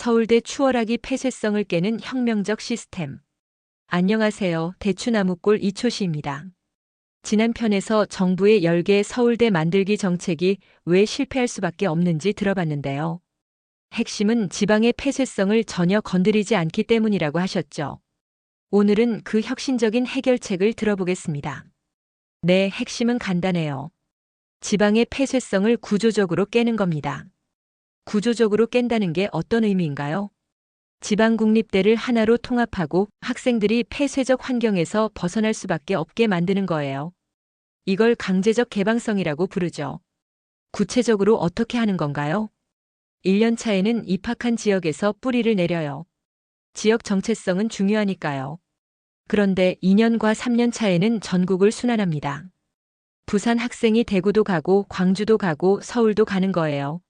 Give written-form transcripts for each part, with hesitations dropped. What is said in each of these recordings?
서울대 추월하기 폐쇄성을 깨는 혁명적 시스템. 안녕하세요. 대추나무골 이초시입니다. 지난 편에서 정부의 10개 서울대 만들기 정책이 왜 실패할 수밖에 없는지 들어봤는데요. 핵심은 지방의 폐쇄성을 전혀 건드리지 않기 때문이라고 하셨죠. 오늘은 그 혁신적인 해결책을 들어보겠습니다. 네, 핵심은 간단해요. 지방의 폐쇄성을 구조적으로 깨는 겁니다. 구조적으로 깬다는 게 어떤 의미인가요? 지방국립대를 하나로 통합하고 학생들이 폐쇄적 환경에서 벗어날 수밖에 없게 만드는 거예요. 이걸 강제적 개방성이라고 부르죠. 구체적으로 어떻게 하는 건가요? 1년 차에는 입학한 지역에서 뿌리를 내려요. 지역 정체성은 중요하니까요. 그런데 2년과 3년 차에는 전국을 순환합니다. 부산 학생이 대구도 가고 광주도 가고 서울도 가는 거예요.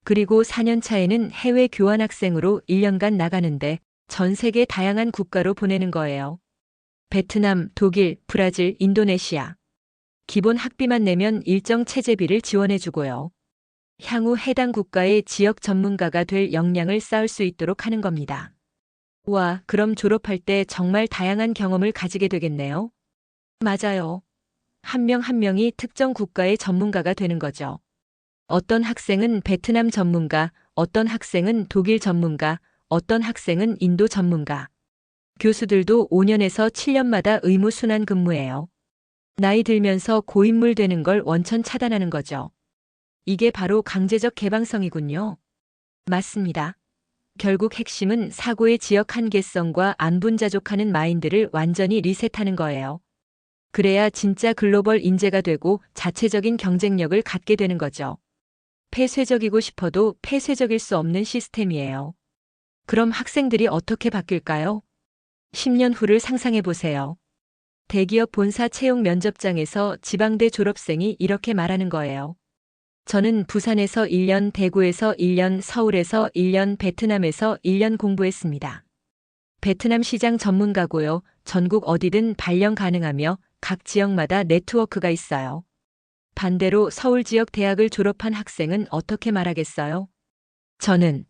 그리고 4년 차에는 해외 교환 학생으로 1년간 나가는데 전 세계 다양한 국가로 보내는 거예요. 베트남, 독일, 브라질, 인도네시아. 기본 학비만 내면 일정 체제비를 지원해 주고요. 향후 해당 국가의 지역 전문가가 될 역량을 쌓을 수 있도록 하는 겁니다. 와, 그럼 졸업할 때 정말 다양한 경험을 가지게 되겠네요. 맞아요. 한 명 한 명이 특정 국가의 전문가가 되는 거죠. 어떤 학생은 베트남 전문가, 어떤 학생은 독일 전문가, 어떤 학생은 인도 전문가. 교수들도 5년에서 7년마다 의무 순환 근무해요. 나이 들면서 고인물 되는 걸 원천 차단하는 거죠. 이게 바로 강제적 개방성이군요. 맞습니다. 결국 핵심은 사고의 지역 한계성과 안분자족하는 마인드를 완전히 리셋하는 거예요. 그래야 진짜 글로벌 인재가 되고 자체적인 경쟁력을 갖게 되는 거죠. 폐쇄적이고 싶어도 폐쇄적일 수 없는 시스템이에요. 그럼 학생들이 어떻게 바뀔까요? 10년 후를 상상해 보세요. 대기업 본사 채용 면접장에서 지방대 졸업생이 이렇게 말하는 거예요. 저는 부산에서 1년, 대구에서 1년, 서울에서 1년, 베트남에서 1년 공부했습니다. 베트남 시장 전문가고요. 전국 어디든 발령 가능하며 각 지역마다 네트워크가 있어요. 반대로 서울 지역 대학을 졸업한 학생은 어떻게 말하겠어요? 저는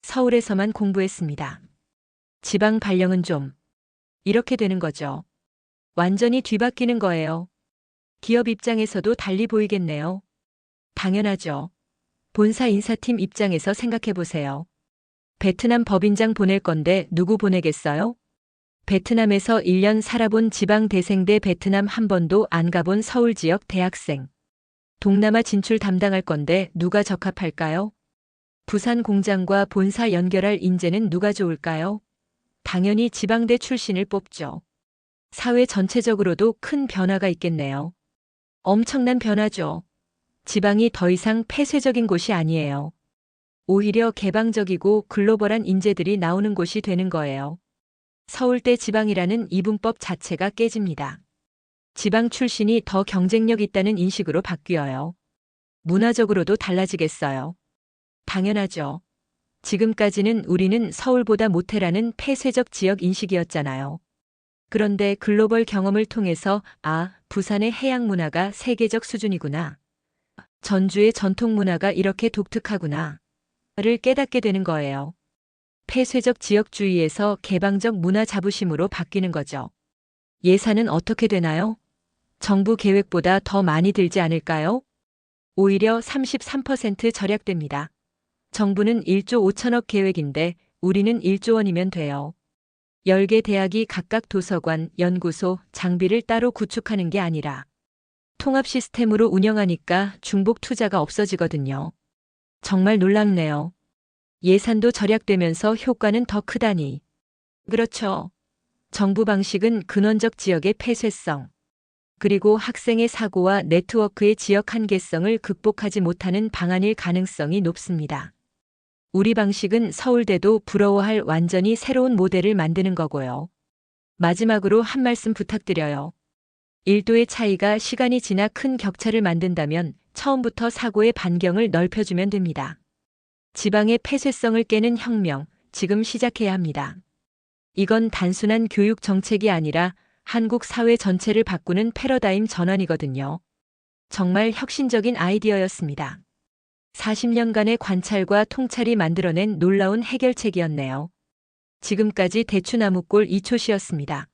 서울에서만 공부했습니다. 지방 발령은 좀. 이렇게 되는 거죠. 완전히 뒤바뀌는 거예요. 기업 입장에서도 달리 보이겠네요. 당연하죠. 본사 인사팀 입장에서 생각해 보세요. 베트남 법인장 보낼 건데 누구 보내겠어요? 베트남에서 1년 살아본 지방 대생대 베트남 한 번도 안 가본 서울 지역 대학생. 동남아 진출 담당할 건데 누가 적합할까요? 부산 공장과 본사 연결할 인재는 누가 좋을까요? 당연히 지방대 출신을 뽑죠. 사회 전체적으로도 큰 변화가 있겠네요. 엄청난 변화죠. 지방이 더 이상 폐쇄적인 곳이 아니에요. 오히려 개방적이고 글로벌한 인재들이 나오는 곳이 되는 거예요. 서울대 지방이라는 이분법 자체가 깨집니다. 지방 출신이 더 경쟁력 있다는 인식으로 바뀌어요. 문화적으로도 달라지겠어요. 당연하죠. 지금까지는 우리는 서울보다 못해라는 폐쇄적 지역 인식이었잖아요. 그런데 글로벌 경험을 통해서 부산의 해양 문화가 세계적 수준이구나. 전주의 전통 문화가 이렇게 독특하구나. 를 깨닫게 되는 거예요. 폐쇄적 지역주의에서 개방적 문화 자부심으로 바뀌는 거죠. 예산은 어떻게 되나요? 정부 계획보다 더 많이 들지 않을까요? 오히려 33% 절약됩니다. 정부는 1조 5천억 계획인데 우리는 1조 원이면 돼요. 10개 대학이 각각 도서관, 연구소, 장비를 따로 구축하는 게 아니라 통합 시스템으로 운영하니까 중복 투자가 없어지거든요. 정말 놀랍네요. 예산도 절약되면서 효과는 더 크다니. 그렇죠. 정부 방식은 근원적 지역의 폐쇄성, 그리고 학생의 사고와 네트워크의 지역 한계성을 극복하지 못하는 방안일 가능성이 높습니다. 우리 방식은 서울대도 부러워할 완전히 새로운 모델을 만드는 거고요. 마지막으로 한 말씀 부탁드려요. 1도의 차이가 시간이 지나 큰 격차를 만든다면 처음부터 사고의 반경을 넓혀주면 됩니다. 지방의 폐쇄성을 깨는 혁명, 지금 시작해야 합니다. 이건 단순한 교육 정책이 아니라 한국 사회 전체를 바꾸는 패러다임 전환이거든요. 정말 혁신적인 아이디어였습니다. 40년간의 관찰과 통찰이 만들어낸 놀라운 해결책이었네요. 지금까지 대추나무골 이초시였습니다.